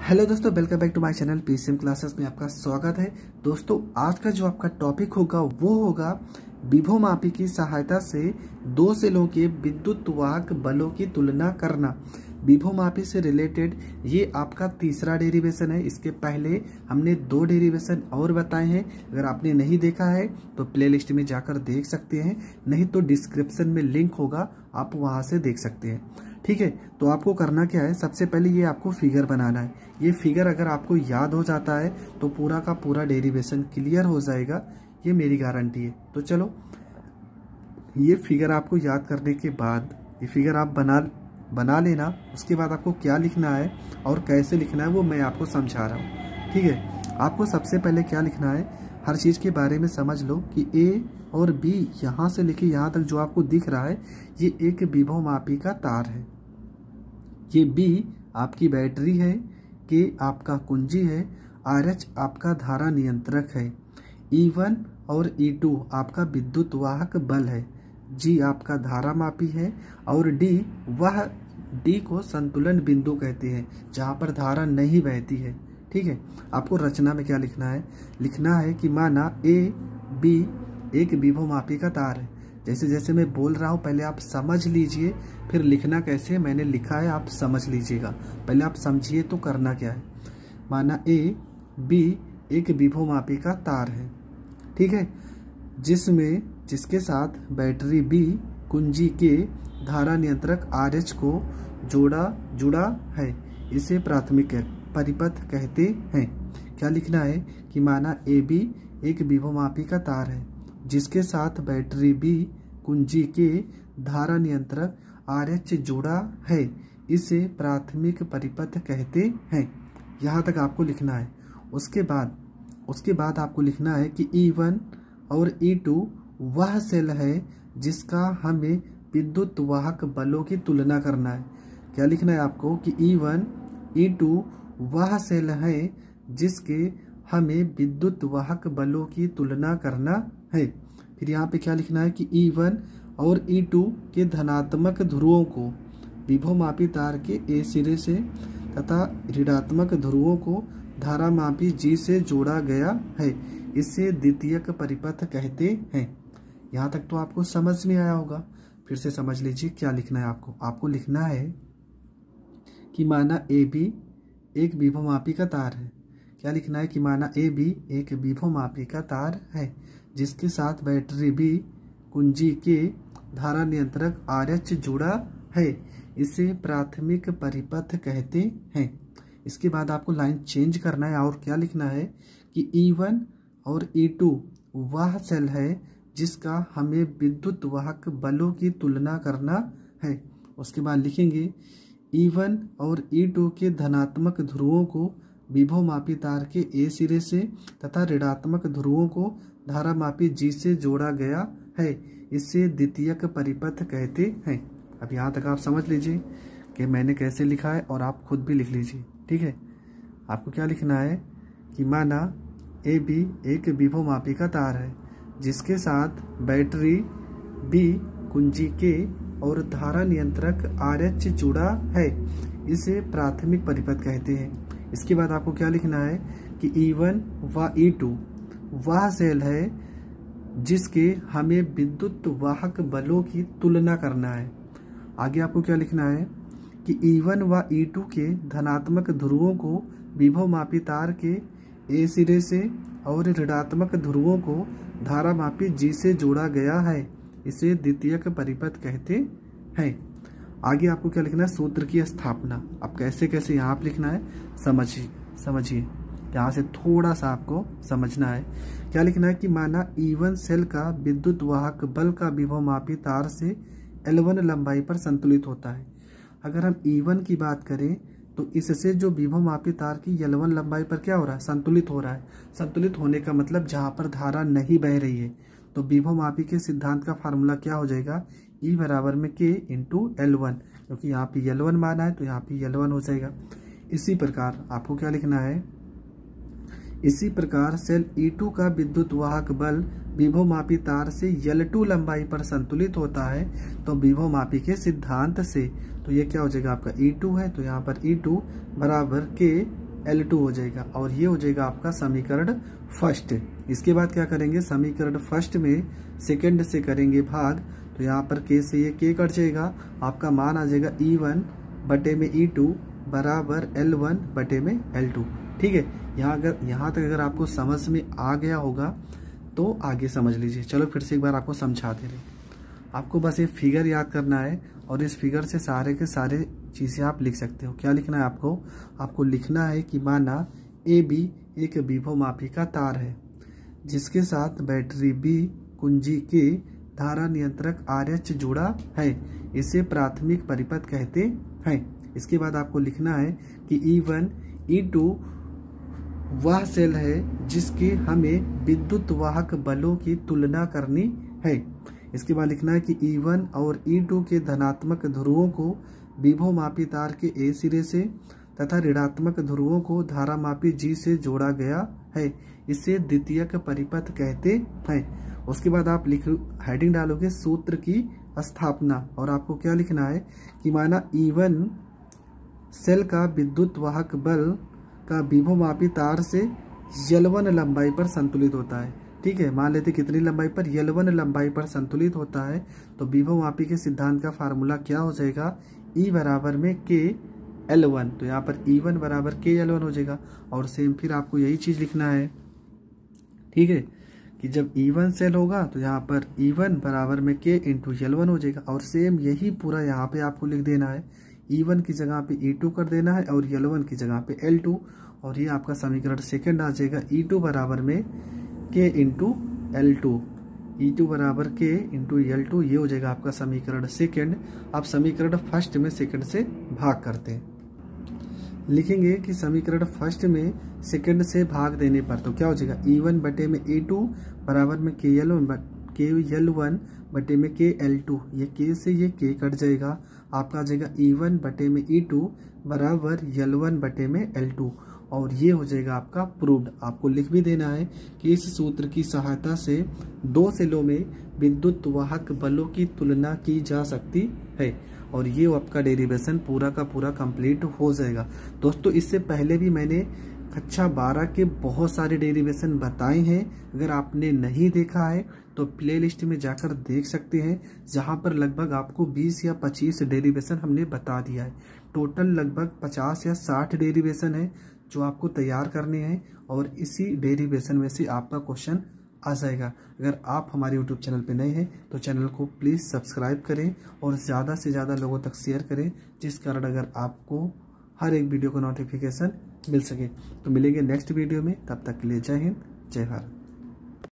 Hello दोस्तों, welcome back to my channel PCM classes में आपका स्वागत है। दोस्तों आज का जो आपका टॉपिक होगा वो होगा विभव मापी की सहायता से दो सेलों के विद्युत वाहक बलों की तुलना करना। विभव मापी से रिलेटेड ये आपका तीसरा डेरिवेशन है। इसके पहले हमने दो डेरिवेशन और बताए हैं। अगर आपने नहीं देखा है तो प्लेलिस्ट में जाकर देख सकते हैं, नहीं तो डिस्क्रिप्शन में लिंक होगा, आप वहां से देख सकते हैं। ठीक है, तो आपको करना क्या है, सबसे पहले ये आपको फिगर बनाना है। ये फिगर अगर आपको याद हो जाता है तो पूरा का पूरा डेरिवेशन क्लियर हो जाएगा, ये मेरी गारंटी है। तो चलो, ये फिगर आपको याद करने के बाद ये फिगर आप बना लेना। उसके बाद आपको क्या लिखना है और कैसे लिखना है वो मैं आपको समझा रहा हूँ। ठीक है, आपको सबसे पहले क्या लिखना है, हर चीज़ के बारे में समझ लो कि ए और बी यहाँ से लेके यहाँ तक जो आपको दिख रहा है ये एक विभव मापी का तार है। ये बी आपकी बैटरी है, के आपका कुंजी है, RH आपका धारा नियंत्रक है, E1 और E2 आपका विद्युत वाहक बल है, G आपका धारा मापी है और D को संतुलन बिंदु कहते हैं जहाँ पर धारा नहीं बहती है। ठीक है, आपको रचना में क्या लिखना है कि माना A B एक विभव मापी का तार है। जैसे जैसे मैं बोल रहा हूँ पहले आप समझ लीजिए, फिर लिखना कैसे मैंने लिखा है आप समझ लीजिएगा। पहले आप समझिए तो करना क्या है। माना A B एक विभव मापी का तार है, ठीक है, जिसके साथ बैटरी B कुंजी के धारा नियंत्रक RH को जुड़ा है, इसे प्राथमिक परिपथ कहते हैं। क्या लिखना है कि माना AB एक विभव मापी का तार है जिसके साथ बैटरी B कुंजी के धारा नियंत्रक RH जुड़ा है, इसे प्राथमिक परिपथ कहते हैं। यहाँ तक आपको लिखना है। उसके बाद आपको लिखना है कि E1 और E2 वह सेल है जिसका हमें विद्युत वाहक बलों की तुलना करना है। क्या लिखना है आपको कि E1 E2 वह सेल है जिसके हमें विद्युत वाहक बलों की तुलना करना है। फिर यहाँ पे क्या लिखना है कि E1 और E2 के धनात्मक ध्रुवों को विभव मापी तार के A सिरे से तथा ऋणात्मक ध्रुवों को धारा मापी G से जोड़ा गया है, इसे द्वितीयक परिपथ कहते हैं। यहाँ तक तो आपको समझ में आया होगा। फिर से समझ लीजिए क्या लिखना है आपको लिखना है कि माना AB एक विभव मापी का तार है। क्या लिखना है कि माना AB एक विभव मापी का तार है जिसके साथ बैटरी B कुंजी के धारा नियंत्रक RH जुड़ा है, इसे प्राथमिक परिपथ कहते हैं। इसके बाद आपको लाइन चेंज करना है और क्या लिखना है कि E1 और E2 वह सेल है जिसका हमें विद्युत वाहक बलों की तुलना करना है। उसके बाद लिखेंगे E1 और E2 के धनात्मक ध्रुवों को विभव मापी तार के A सिरे से तथा ऋणात्मक ध्रुवों को धारा मापी G से जोड़ा गया है, इसे द्वितीयक परिपथ कहते हैं। अब यहाँ तक आप समझ लीजिए कि मैंने कैसे लिखा है और आप खुद भी लिख लीजिए। ठीक है, आपको क्या लिखना है कि माना AB एक विभव मापी का तार है जिसके साथ बैटरी B कुंजी के और धारा नियंत्रक RH जुड़ा है, इसे प्राथमिक परिपथ कहते हैं। इसके बाद आपको क्या लिखना है कि E1 व E2 वह सेल है जिसके हमें विद्युत वाहक बलों की तुलना करना है। आगे आपको क्या लिखना है कि E1 व E2 के धनात्मक ध्रुवों को विभव मापी तार के A सिरे से और ऋणात्मक ध्रुवों को धारा मापी G से जोड़ा गया है, इसे द्वितीयक परिपथ कहते हैं। आगे आपको क्या लिखना है, सूत्र की स्थापना। अब कैसे कैसे यहाँ पे लिखना है समझिए, यहाँ से थोड़ा सा आपको समझना है। क्या लिखना है कि माना E1 सेल का विद्युत वाहक बल का विभव मापी तार से L1 लंबाई पर संतुलित होता है। अगर हम E1 की बात करें तो इससे जो विभव मापी तार की L1 लंबाई पर क्या हो रहा है, संतुलित हो रहा है। संतुलित होने का मतलब जहाँ पर धारा नहीं बह रही है। तो विभव मापी के सिद्धांत का फार्मूला क्या हो जाएगा, E बराबर में K इंटू L1, क्योंकि यहाँ पे L1 माना है तो यहाँ पे L1 हो जाएगा। इसी प्रकार आपको क्या लिखना है, इसी प्रकार सेल E2 का विद्युत वाहक बल विभव मापी तार से L2 लंबाई पर संतुलित होता है तो विभव मापी के सिद्धांत से। तो ये क्या हो जाएगा आपका E2 है, तो यहाँ पर E2 बराबर K L2 हो जाएगा और ये हो जाएगा आपका समीकरण फर्स्ट। इसके बाद क्या करेंगे, समीकरण फर्स्ट में सेकंड से करेंगे भाग, तो यहाँ पर k से ये k कट जाएगा, आपका मान आ जाएगा E1 बटे में E2 बराबर L1 बटे में L2। ठीक है, यहाँ तक अगर आपको समझ में आ गया होगा तो आगे समझ लीजिए। चलो फिर से एक बार आपको समझा दे रहे। आपको बस ये फिगर याद करना है और इस फिगर से सारे के सारे चीज़ें आप लिख सकते हो। क्या लिखना है आपको लिखना है कि माना AB एक विभवमापी का तार है जिसके साथ बैटरी B कुंजी के धारा नियंत्रक RH जुड़ा है, इसे प्राथमिक परिपथ कहते हैं। इसके बाद आपको लिखना है कि E1 E2 वह सेल है जिसके हमें विद्युत वाहक बलों की तुलना करनी है। इसके बाद लिखना है कि E1 और E2 के धनात्मक ध्रुवों को विभवमापी तार के A सिरे से तथा ऋणात्मक ध्रुवों को धारामापी G से जोड़ा गया है, इसे द्वितीयक परिपथ कहते हैं। उसके बाद आप हेडिंग डालोगे सूत्र की स्थापना, और आपको क्या लिखना है कि माना E1 सेल का विद्युत वाहक बल का विभवमापी तार से L1 लंबाई पर संतुलित होता है। ठीक है, मान लेते कितनी लंबाई पर, L1 लंबाई पर संतुलित होता है। तो विभवमापी के सिद्धांत का फार्मूला क्या हो जाएगा, E बराबर में K L1, तो यहाँ पर E1 बराबर K L1 हो जाएगा। और सेम फिर आपको यही चीज़ लिखना है, ठीक है, कि जब E1 सेल होगा तो यहाँ पर E1 बराबर में K इंटू L1 हो जाएगा। और सेम यही पूरा यहाँ पे आपको लिख देना है, E1 की जगह पे E2 कर देना है और L1 की जगह पे L2, और ये आपका समीकरण सेकंड आ जाएगा E2 बराबर में K इंटू L2, E2 बराबर K इंटू L2, ये हो जाएगा आपका समीकरण सेकंड। आप समीकरण फर्स्ट में सेकंड से भाग करते हैं, लिखेंगे कि समीकरण फर्स्ट में सेकंड से भाग देने पर तो क्या हो जाएगा, E1 बटे में E2 बराबर में KL1 बटे में KL2, ये K से ये K कट जाएगा, आपका आ जाएगा E1 बटे में E2 बराबर L1 बटे में L2, और ये हो जाएगा आपका प्रूव्ड। आपको लिख भी देना है कि इस सूत्र की सहायता से दो सेलों में विद्युत वाहक बलों की तुलना की जा सकती है, और ये आपका डेरिवेशन पूरा का पूरा कंप्लीट हो जाएगा। दोस्तों, इससे पहले भी मैंने कक्षा 12 के बहुत सारे डेरिवेशन बताए हैं, अगर आपने नहीं देखा है तो प्लेलिस्ट में जाकर देख सकते हैं, जहां पर लगभग आपको 20 या 25 डेरिवेशन हमने बता दिया है। टोटल लगभग 50 या 60 डेरिवेशन है जो आपको तैयार करने हैं, और इसी डेरिवेशन में से आपका क्वेश्चन आ जाएगा। अगर आप हमारे YouTube चैनल पे नए हैं तो चैनल को प्लीज़ सब्सक्राइब करें और ज़्यादा से ज़्यादा लोगों तक शेयर करें, जिस कारण अगर आपको हर एक वीडियो का नोटिफिकेशन मिल सके। तो मिलेंगे नेक्स्ट वीडियो में, तब तक के लिए जय हिंद, जय भारत।